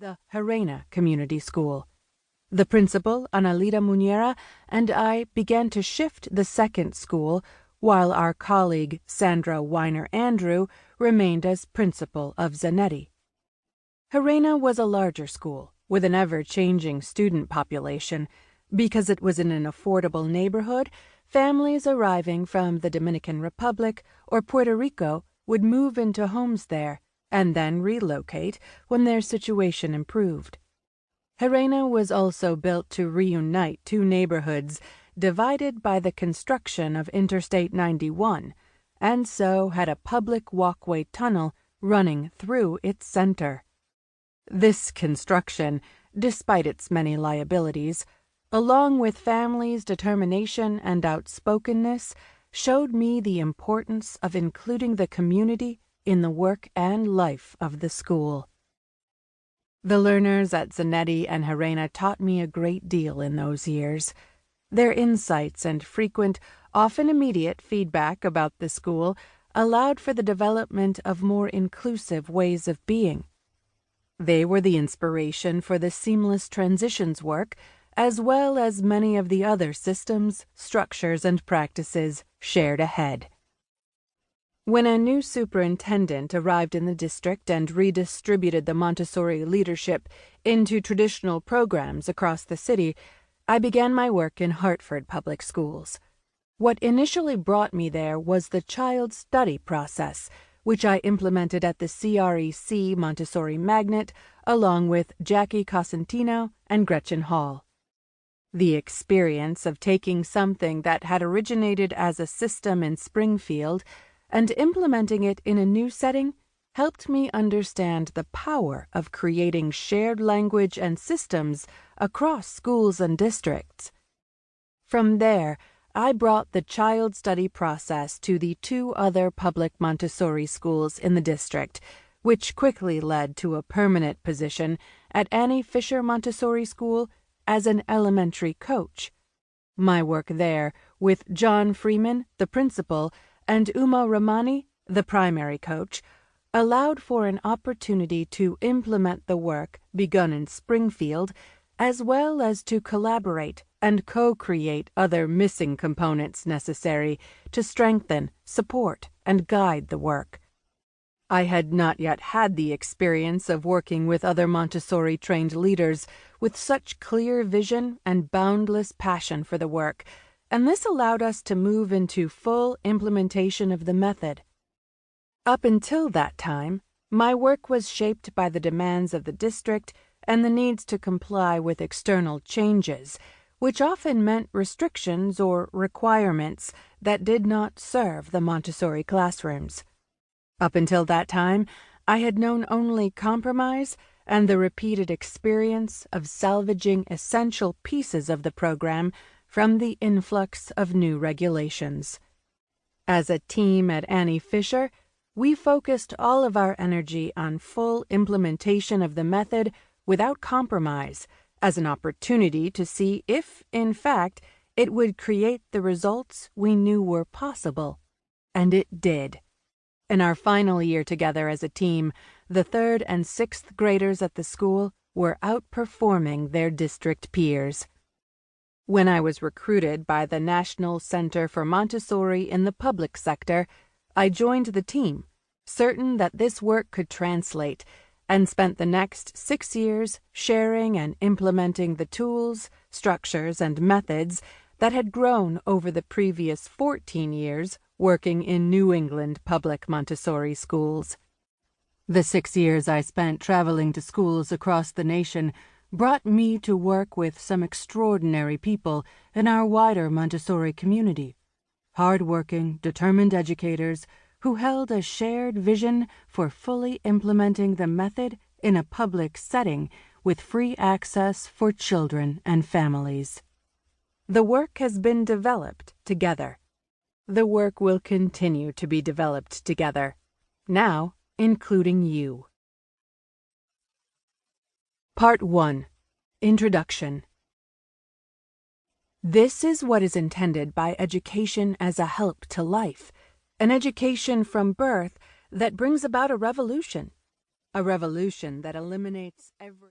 the Harena Community School. The principal, Analita Muniera, and I began to shift the second school, while our colleague, Sandra Weiner-Andrew, remained as principal of Zanetti. Harena was a larger school, with an ever-changing student population. Because it was in an affordable neighborhood, families arriving from the Dominican Republic or Puerto Rico would move into homes there and then relocate when their situation improved. Harena was also built to reunite two neighborhoods divided by the construction of Interstate 91, and so had a public walkway tunnel running through its center. This construction, despite its many liabilities, along with families' determination and outspokenness, showed me the importance of including the community in the work and life of the school. The learners at Zanetti and Harena taught me a great deal in those years. Their insights and frequent, often immediate feedback about the school allowed for the development of more inclusive ways of being. They were the inspiration for the seamless transitions work, as well as many of the other systems, structures, and practices shared ahead. When a new superintendent arrived in the district and redistributed the Montessori leadership into traditional programs across the city, I began my work in Hartford Public Schools. What initially brought me there was the child study process, which I implemented at the CREC Montessori Magnet along with Jackie Cosentino and Gretchen Hall. The experience of taking something that had originated as a system in Springfield and implementing it in a new setting helped me understand the power of creating shared language and systems across schools and districts. From there, I brought the child study process to the two other public Montessori schools in the district, which quickly led to a permanent position at Annie Fisher Montessori School as an elementary coach. My work there, with John Freeman, the principal, and Uma Ramani, the primary coach, allowed for an opportunity to implement the work begun in Springfield, as well as to collaborate and co-create other missing components necessary to strengthen, support, and guide the work. I had not yet had the experience of working with other Montessori-trained leaders with such clear vision and boundless passion for the work, and this allowed us to move into full implementation of the method. Up until that time, my work was shaped by the demands of the district and the needs to comply with external changes, which often meant restrictions or requirements that did not serve the Montessori classrooms. Up until that time, I had known only compromise and the repeated experience of salvaging essential pieces of the program from the influx of new regulations. As a team at Annie Fisher, we focused all of our energy on full implementation of the method without compromise, as an opportunity to see if, in fact, it would create the results we knew were possible. And it did. In our final year together as a team, the 3rd and 6th graders at the school were outperforming their district peers. When I was recruited by the National Center for Montessori in the public sector, I joined the team, certain that this work could translate, and spent the next 6 years sharing and implementing the tools, structures, and methods that had grown over the previous 14 years working in New England public Montessori schools. The 6 years I spent traveling to schools across the nation brought me to work with some extraordinary people in our wider Montessori community, hard-working, determined educators who held a shared vision for fully implementing the method in a public setting with free access for children and families. The work has been developed together. The work will continue to be developed together, now including you. Part 1. Introduction. This is what is intended by education as a help to life, an education from birth that brings about a revolution that eliminates every